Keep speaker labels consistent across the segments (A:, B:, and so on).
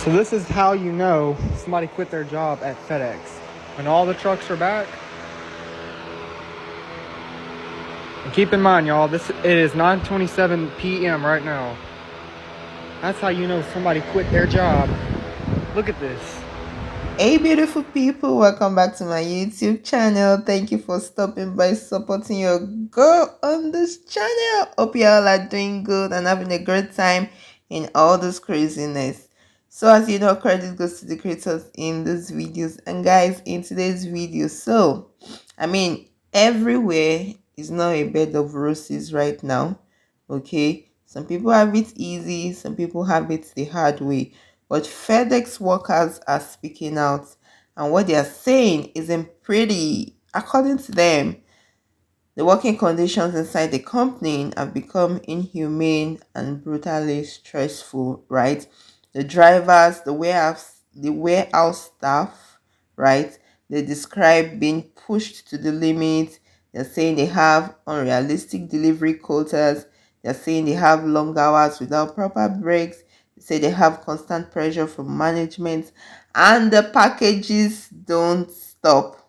A: So this is how you know somebody quit their job at FedEx. When all the trucks are back. And keep in mind, y'all, it is 9:27 p.m. right now. That's how you know somebody quit their job. Look at this.
B: Hey beautiful people, welcome back to my YouTube channel. Thank you for stopping by, supporting your girl on this channel. Hope you all are doing good and having a great time in all this craziness. So as you know, credit goes to the creators in these videos. And guys, in today's video, everywhere is not a bed of roses right now. Okay, some people have it easy, some people have it the hard way. But FedEx workers are speaking out, and what they are saying isn't pretty. According to them, the working conditions inside the company have become inhumane and brutally stressful, right? The drivers, the warehouse staff, right? They describe being pushed to the limit. They're saying they have unrealistic delivery quotas. They're saying they have long hours without proper breaks. They say they have constant pressure from management, and the packages don't stop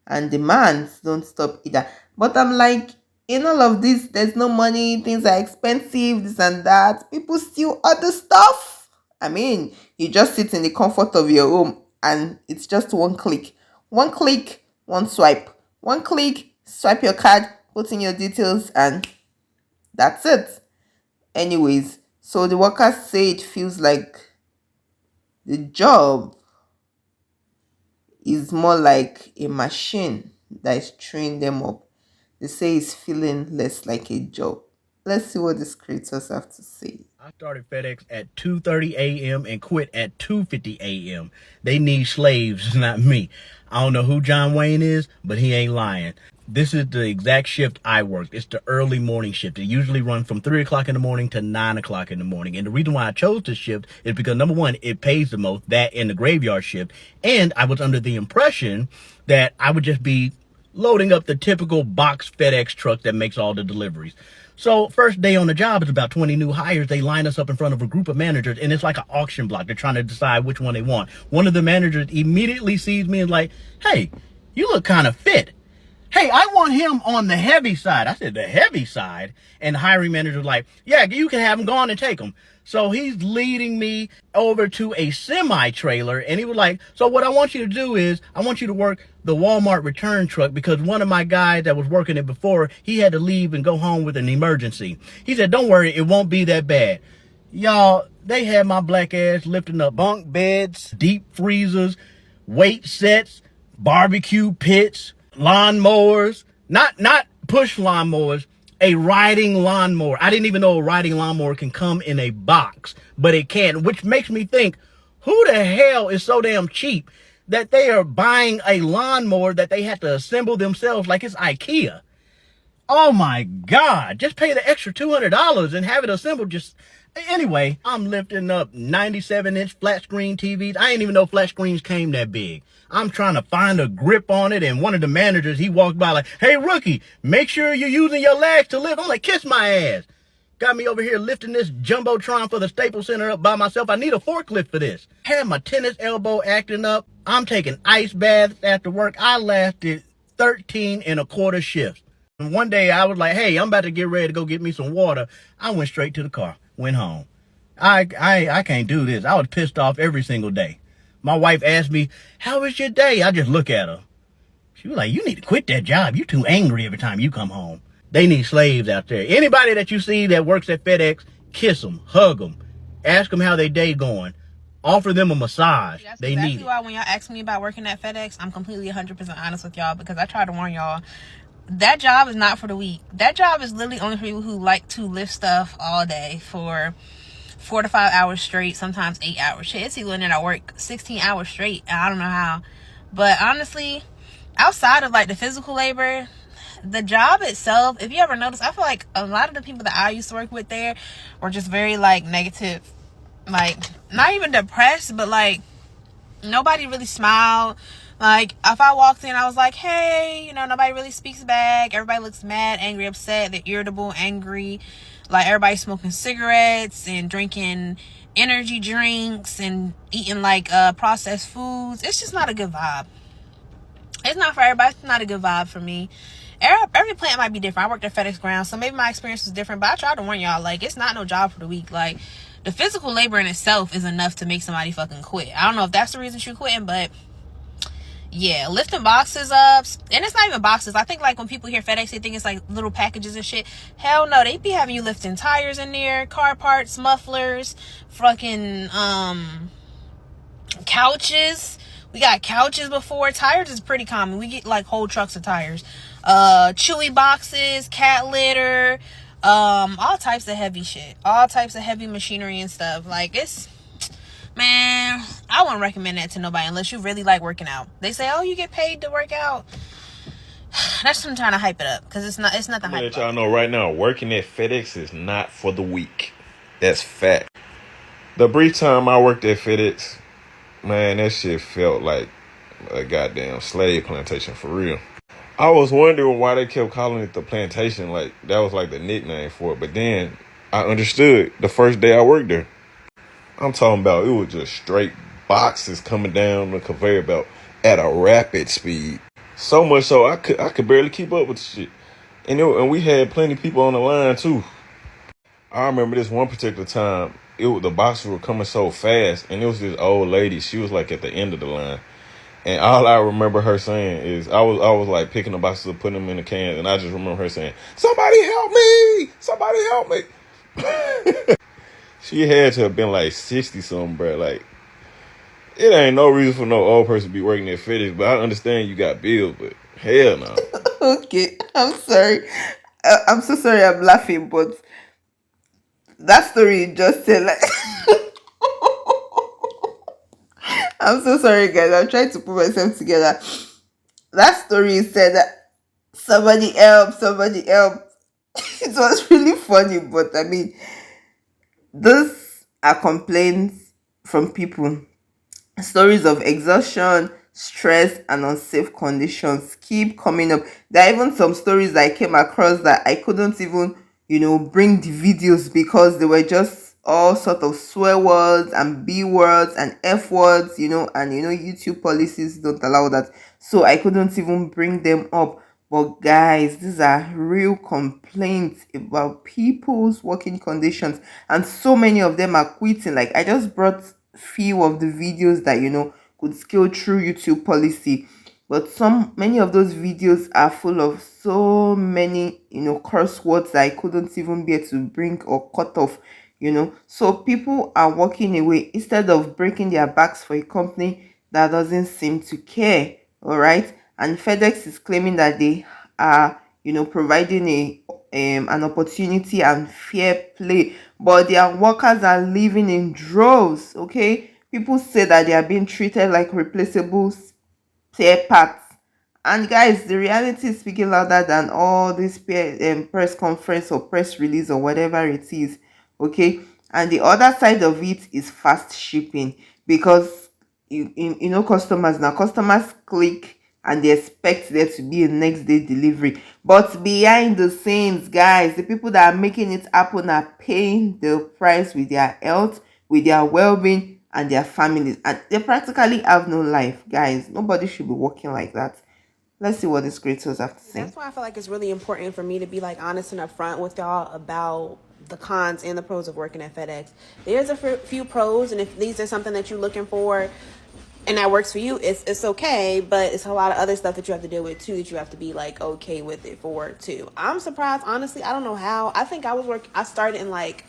B: and demands don't stop either. But I'm like, in all of this, there's no money, things are expensive, this and that. People still order stuff. You just sit in the comfort of your home and it's just one click. One click, one swipe. One click, swipe your card, put in your details, and that's it. Anyways, so the workers say it feels like the job is more like a machine that is training them up. They say it's feeling less like a job. Let's see what these creators have to say.
C: I started FedEx at 2:30 a.m. and quit at 2:50 a.m. They need slaves, not me. I don't know who John Wayne is, but he ain't lying. This is the exact shift I worked. It's the early morning shift. It usually runs from 3 o'clock in the morning to 9 o'clock in the morning. And the reason why I chose this shift is because, number one, it pays the most, that in the graveyard shift. And I was under the impression that I would just be loading up the typical box FedEx truck that makes all the deliveries. So first day on the job is about 20 new hires. They line us up in front of a group of managers, and it's like an auction block. They're trying to decide which one they want. One of the managers immediately sees me and is like, "Hey, you look kind of fit. Hey, I want him on the heavy side." I said, "The heavy side?" And the hiring manager was like, "Yeah, you can have him. Go on and take him." So he's leading me over to a semi-trailer, and he was like, "So what I want you to do is, I want you to work the Walmart return truck, because one of my guys that was working it before, he had to leave and go home with an emergency." He said, "Don't worry, it won't be that bad." Y'all, they had my black ass lifting up bunk beds, deep freezers, weight sets, barbecue pits, lawnmowers, not push lawnmowers, a riding lawnmower. I didn't even know a riding lawnmower can come in a box, but it can, which makes me think, who the hell is so damn cheap that they are buying a lawnmower that they have to assemble themselves like it's IKEA? Oh my God, just pay the extra $200 and have it assembled. Anyway, I'm lifting up 97-inch flat screen TVs. I didn't even know flat screens came that big. I'm trying to find a grip on it, and one of the managers, he walked by like, "Hey rookie, make sure you're using your legs to lift." I'm like, kiss my ass. Got me over here lifting this Jumbotron for the Staples Center up by myself. I need a forklift for this. Had my tennis elbow acting up. I'm taking ice baths after work. I lasted 13 and a quarter shifts. And one day I was like, "Hey, I'm about to get ready to go get me some water." I went straight to the car, went home. I can't do this. I was pissed off every single day. My wife asked me, "How was your day?" I just look at her. She was like, "You need to quit that job. You're too angry every time you come home." They need slaves out there. Anybody that you see that works at FedEx, kiss them, hug them, ask them how their day going, offer them a massage.
D: That's
C: they
D: exactly
C: need it.
D: Why when y'all ask me about working at FedEx, I'm completely 100% honest with y'all, because I try to warn y'all. That job is not for the weak. That job is literally only for people who like to lift stuff all day for 4 to 5 hours straight, sometimes 8 hours. Shit, it's even in I work 16 hours straight, and I don't know how. But honestly, outside of like the physical labor, the job itself, if you ever notice, I feel like a lot of the people that I used to work with there were just very like negative, like not even depressed, but like nobody really smiled. Like if I walked in, I was like, "Hey," nobody really speaks back. Everybody looks mad, angry, upset. They're irritable, angry. Like everybody's smoking cigarettes and drinking energy drinks and eating like processed foods. It's just not a good vibe. It's not for everybody. It's not a good vibe for me. Every plant might be different. I worked at FedEx Ground, so maybe my experience was different, but I tried to warn y'all, like, it's not no job for the week. Like, the physical labor in itself is enough to make somebody fucking quit. I don't know if that's the reason you're quitting, but yeah, lifting boxes up, and it's not even boxes. I think like when people hear FedEx, they think it's like little packages and shit. Hell no, they be having you lifting tires in there, car parts, mufflers, fucking couches. We got couches before. Tires is pretty common. We get like whole trucks of tires. Chewy boxes, cat litter, all types of heavy shit. All types of heavy machinery and stuff. Like, it's, man, I wouldn't recommend that to nobody unless you really like working out. They say, oh, you get paid to work out. That's them trying to hype it up, because it's not the hype.
E: I'm gonna let y'all know right now, working at FedEx is not for the weak. That's fact. The brief time I worked at FedEx, man, that shit felt like a goddamn slave plantation for real. I was wondering why they kept calling it the plantation, like that was like the nickname for it. But then I understood the first day I worked there. I'm talking about it was just straight boxes coming down the conveyor belt at a rapid speed. So much so I could barely keep up with the shit. And we had plenty of people on the line too. I remember this one particular time, the boxes were coming so fast, and it was this old lady. She was like at the end of the line. And all I remember her saying is, I was like picking the boxes and putting them in the cans, and I just remember her saying, "Somebody help me! Somebody help me!" She had to have been like 60 something, bro. Like, it ain't no reason for no old person to be working at FedEx, but I understand you got bills, but hell no.
B: Okay, I'm sorry. I'm so sorry I'm laughing, but that story you just said, like, I'm so sorry, guys. I'm trying to put myself together. That story said that somebody help, somebody help. It was really funny, but I mean, those are complaints from people. Stories of exhaustion, stress, and unsafe conditions keep coming up. There are even some stories that I came across that I couldn't even, bring the videos because they were just all sort of swear words and B words and F words, and YouTube policies don't allow that. So I couldn't even bring them up. But guys, these are real complaints about people's working conditions, and so many of them are quitting. Like, I just brought few of the videos that could scale through YouTube policy, but many of those videos are full of so many curse words that I couldn't even be able to bring or cut off. So people are walking away instead of breaking their backs for a company that doesn't seem to care. All right, and FedEx is claiming that they are providing an opportunity and fair play, but their workers are living in droves. Okay, people say that they are being treated like replaceable spare parts. And guys, the reality is speaking louder than all this press conference or press release or whatever it is. Okay, and the other side of it is fast shipping, because customers click and they expect there to be a next day delivery, but behind the scenes, guys, the people that are making it happen are paying the price with their health, with their well-being, and their families, and they practically have no life. Guys, nobody should be working like that. Let's see what these creators have to say.
D: That's why I feel like it's really important for me to be like honest and upfront with y'all about the cons and the pros of working at FedEx. There's a few pros, and if these are something that you're looking for and that works for you, it's okay, but it's a lot of other stuff that you have to deal with too, that you have to be like okay with it for work too. I'm surprised, honestly. I don't know how. I think I started in like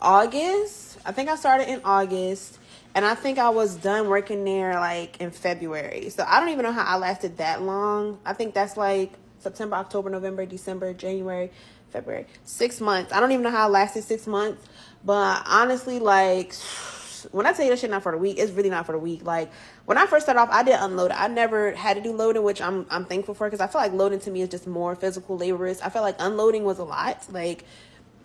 D: August. I think I started in August, and I think I was done working there like in February. So I don't even know how I lasted that long. I think that's like September, October, November, December, January, February. 6 months. I don't even know how I lasted 6 months. But honestly, like, when I tell you that shit not for the week, it's really not for the week. Like, when I first started off, I did unload. I never had to do loading, which I'm thankful for, because I feel like loading to me is just more physical laborious. I felt like unloading was a lot. Like,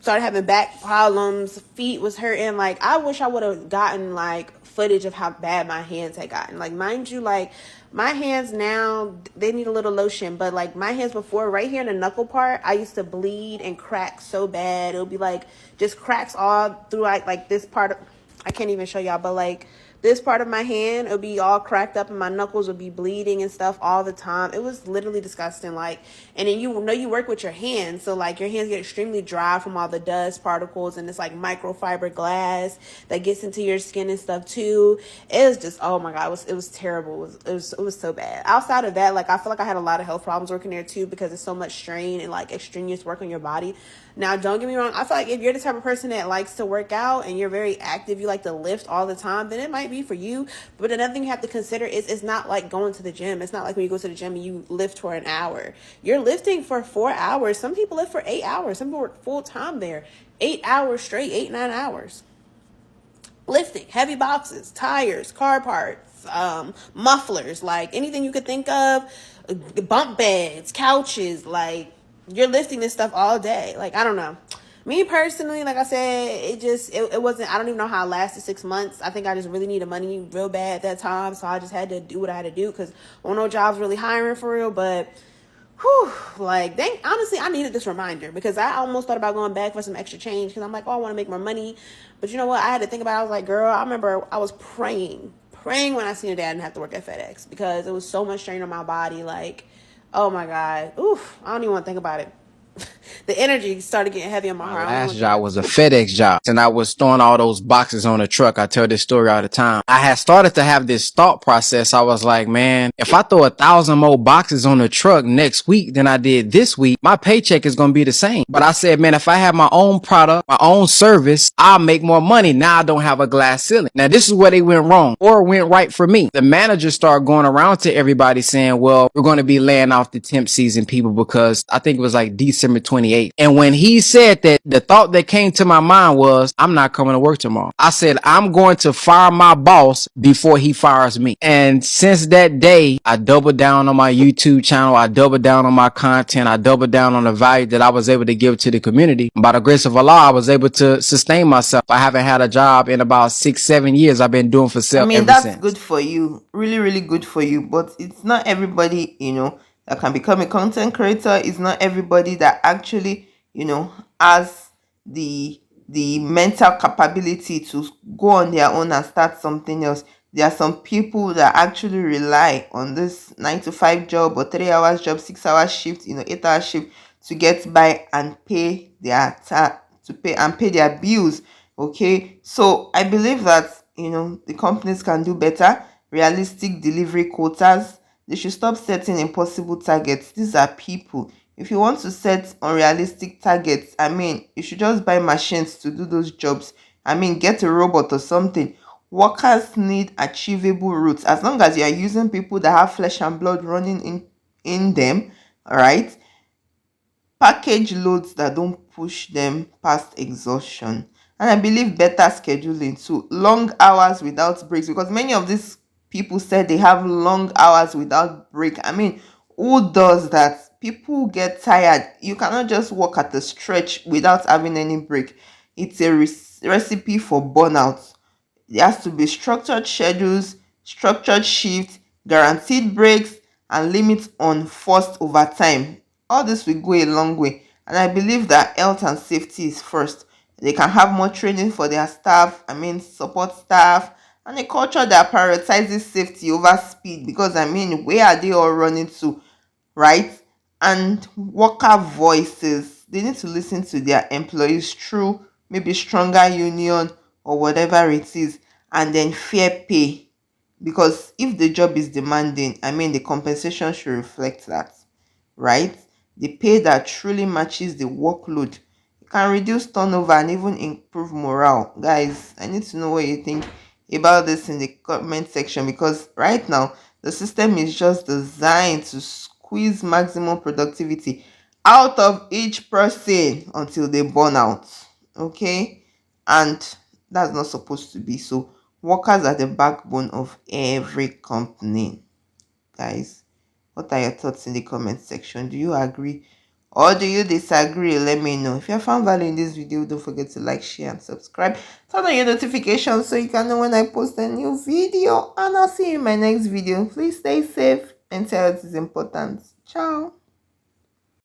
D: started having back problems, feet was hurting. Like, I wish I would have gotten like footage of how bad my hands had gotten. Like, mind you, like, my hands now, they need a little lotion, but like my hands before, right here in the knuckle part, I used to bleed and crack so bad. It would be like just cracks all through like this part of, I can't even show y'all, but like this part of my hand, it would be all cracked up and my knuckles would be bleeding and stuff all the time. It was literally disgusting. Like, and then you know you work with your hands, so like your hands get extremely dry from all the dust particles and it's like microfiber glass that gets into your skin and stuff too. It was just, oh my god, it was terrible. It was so bad. Outside of that, like I feel like I had a lot of health problems working there too because it's so much strain and like extraneous work on your body. Now, don't get me wrong. I feel like if you're the type of person that likes to work out and you're very active, you like to lift all the time, then it might be for you. But another thing you have to consider is it's not like going to the gym. It's not like when you go to the gym and you lift for an hour. You're lifting for 4 hours. Some people lift for 8 hours. Some people work full time there. 8 hours straight, 8, 9 hours. Lifting, heavy boxes, tires, car parts, mufflers, like anything you could think of, bunk beds, couches, like you're lifting this stuff all day. Like, I don't know. Me personally, like I said, it wasn't, I don't even know how I lasted 6 months. I think I just really needed money real bad at that time. So I just had to do what I had to do because no jobs really hiring for real. But whew, like, honestly, I needed this reminder because I almost thought about going back for some extra change because I'm like, oh, I want to make more money. But you know what? I had to think about it. I was like, girl, I remember I was praying when I seen your dad and have to work at FedEx because it was so much strain on my body. Like, oh my God. Oof, I don't even want to think about it. The energy started getting heavy on my heart.
F: Last job was a FedEx job, and I was throwing all those boxes on the truck. I tell this story all the time. I had started to have this thought process. I was like, man, if I throw 1,000 more boxes on the truck next week than I did this week, my paycheck is going to be the same. But I said, man, if I have my own product, my own service, I'll make more money. Now I don't have a glass ceiling. Now this is where they went wrong or went right for me. The manager started going around to everybody saying, well, we're going to be laying off the temp season people because I think it was like December 28th. And when he said that, the thought that came to my mind was, I'm not coming to work tomorrow. I said, I'm going to fire my boss before he fires me. And since that day, I doubled down on my YouTube channel. I doubled down on my content. I doubled down on the value that I was able to give to the community. By the grace of Allah, I was able to sustain myself. I haven't had a job in about 6-7 years. I've been doing for self
B: I mean,
F: ever
B: that's
F: since.
B: good for you. Really, really good for you. But it's not everybody, that can become a content creator. It's not everybody that actually, has the mental capability to go on their own and start something else. There are some people that actually rely on this 9 to 5 job or 3 hours job, 6 hours shift, 8 hour shift to get by and pay their bills. Okay, so I believe that the companies can do better. Realistic delivery quotas. They should stop setting impossible targets. These are people. If you want to set unrealistic targets, I mean, you should just buy machines to do those jobs. I mean, get a robot or something. Workers need achievable routes. As long as you are using people that have flesh and blood running in them, all right? Package loads that don't push them past exhaustion. And I believe better scheduling too. Long hours without breaks, because many of these people said they have long hours without break. I mean, who does that? People get tired. You cannot just work at a stretch without having any break. It's a recipe for burnout. There has to be structured schedules, structured shifts, guaranteed breaks, and limits on forced overtime. All this will go a long way. And I believe that health and safety is first. They can have more training for their staff, I mean support staff, and a culture that prioritizes safety over speed, because I mean, where are they all running to, right? And worker voices, they need to listen to their employees through maybe stronger union or whatever it is. And then fair pay, because if the job is demanding, I mean, the compensation should reflect that, right? The pay that truly matches the workload. It can reduce turnover and even improve morale. Guys, I need to know what you think about this in the comment section, because right now the system is just designed to squeeze maximum productivity out of each person until they burn out. Okay, and that's not supposed to be so. Workers are the backbone of every company. Guys, what are your thoughts in the comment section? Do you agree or do you disagree? Let me know. If you have found value in this video, don't forget to like, share, and subscribe. Turn on your notifications so you can know when I post a new video. And I'll see you in my next video. Please stay safe and health is important. Ciao.